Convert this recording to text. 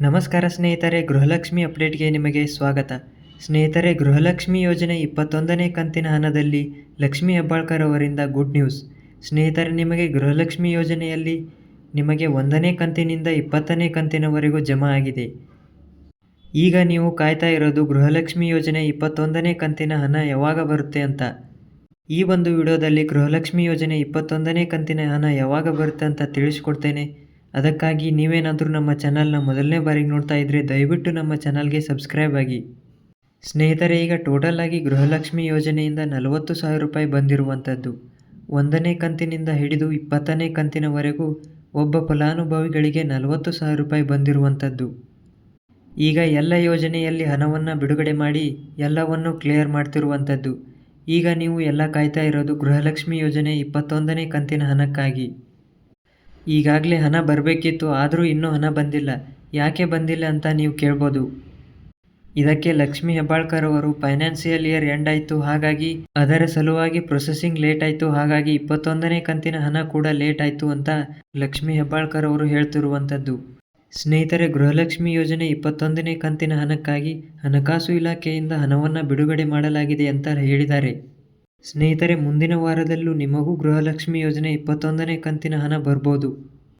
ನಮಸ್ಕಾರ ಸ್ನೇಹಿತರೆ, ಗೃಹಲಕ್ಷ್ಮಿ ಅಪ್ಡೇಟ್ಗೆ ನಿಮಗೆ ಸ್ವಾಗತ. ಸ್ನೇಹಿತರೆ, ಗೃಹಲಕ್ಷ್ಮಿ ಯೋಜನೆ 21ನೇ ಕಂತಿನ ಹಣದಲ್ಲಿ ಲಕ್ಷ್ಮೀ ಹೆಬ್ಬಾಳ್ಕರ್ ಅವರಿಂದ ಗುಡ್ ನ್ಯೂಸ್. ಸ್ನೇಹಿತರೆ, ನಿಮಗೆ ಗೃಹಲಕ್ಷ್ಮಿ ಯೋಜನೆಯಲ್ಲಿ ನಿಮಗೆ 1ನೇ ಕಂತಿನಿಂದ 20ನೇ ಕಂತಿನವರೆಗೂ ಜಮಾ ಆಗಿದೆ. ಈಗ ನೀವು ಕಾಯ್ತಾ ಇರೋದು ಗೃಹಲಕ್ಷ್ಮಿ ಯೋಜನೆ 21ನೇ ಕಂತಿನ ಹಣ ಯಾವಾಗ ಬರುತ್ತೆ ಅಂತ. ಈ ಒಂದು ವಿಡಿಯೋದಲ್ಲಿ ಗೃಹಲಕ್ಷ್ಮಿ ಯೋಜನೆ 21ನೇ ಕಂತಿನ ಹಣ ಯಾವಾಗ ಬರುತ್ತೆ ಅಂತ ತಿಳಿಸ್ಕೊಡ್ತೇನೆ. ಅದಕ್ಕಾಗಿ ನೀವೇನಾದರೂ ನಮ್ಮ ಚಾನಲ್ನ ಮೊದಲನೇ ಬಾರಿಗೆ ನೋಡ್ತಾ ಇದ್ದರೆ ದಯವಿಟ್ಟು ನಮ್ಮ ಚಾನಲ್ಗೆ ಸಬ್ಸ್ಕ್ರೈಬ್ ಆಗಿ. ಸ್ನೇಹಿತರೆ, ಈಗ ಟೋಟಲ್ ಆಗಿ ಗೃಹಲಕ್ಷ್ಮಿ ಯೋಜನೆಯಿಂದ 40,000 ರೂಪಾಯಿ ಬಂದಿರುವಂಥದ್ದು. 1ನೇ ಕಂತಿನಿಂದ ಹಿಡಿದು 20ನೇ ಕಂತಿನವರೆಗೂ ಒಬ್ಬ ಫಲಾನುಭವಿಗಳಿಗೆ 40,000 ರೂಪಾಯಿ ಬಂದಿರುವಂಥದ್ದು. ಈಗ ಎಲ್ಲ ಯೋಜನೆಯಲ್ಲಿ ಹಣವನ್ನು ಬಿಡುಗಡೆ ಮಾಡಿ ಎಲ್ಲವನ್ನು ಕ್ಲಿಯರ್ ಮಾಡ್ತಿರುವಂಥದ್ದು. ಈಗ ನೀವು ಎಲ್ಲ ಕಾಯ್ತಾ ಇರೋದು ಗೃಹಲಕ್ಷ್ಮಿ ಯೋಜನೆ 21ನೇ ಕಂತಿನ ಹಣಕ್ಕಾಗಿ. ಈಗಾಗಲೇ ಹಣ ಬರಬೇಕಿತ್ತು, ಆದರೂ ಇನ್ನೂ ಹಣ ಬಂದಿಲ್ಲ. ಯಾಕೆ ಬಂದಿಲ್ಲ ಅಂತ ನೀವು ಕೇಳ್ಬೋದು. ಇದಕ್ಕೆ ಲಕ್ಷ್ಮೀ ಹೆಬ್ಬಾಳ್ಕರ್ ಅವರು ಫೈನಾನ್ಷಿಯಲ್ ಇಯರ್ ಎಂಡ್ ಆಯಿತು, ಹಾಗಾಗಿ ಅದರ ಸಲುವಾಗಿ ಪ್ರೊಸೆಸಿಂಗ್ ಲೇಟ್ ಆಯಿತು, ಹಾಗಾಗಿ 21ನೇ ಕಂತಿನ ಹಣ ಕೂಡ ಲೇಟ್ ಆಯಿತು ಅಂತ ಲಕ್ಷ್ಮೀ ಹೆಬ್ಬಾಳ್ಕರ್ ಅವರು ಹೇಳ್ತಿರುವಂಥದ್ದು. ಸ್ನೇಹಿತರೆ, ಗೃಹಲಕ್ಷ್ಮಿ ಯೋಜನೆ 21ನೇ ಕಂತಿನ ಹಣಕ್ಕಾಗಿ ಹಣಕಾಸು ಇಲಾಖೆಯಿಂದ ಹಣವನ್ನು ಬಿಡುಗಡೆ ಮಾಡಲಾಗಿದೆ ಅಂತ ಹೇಳಿದ್ದಾರೆ. ಸ್ನೇಹಿತರೆ, ಮುಂದಿನ ವಾರದಲ್ಲೂ ನಿಮಗೂ ಗೃಹಲಕ್ಷ್ಮಿ ಯೋಜನೆ 21ನೇ ಕಂತಿನ ಹಣ ಬರ್ಬೋದು.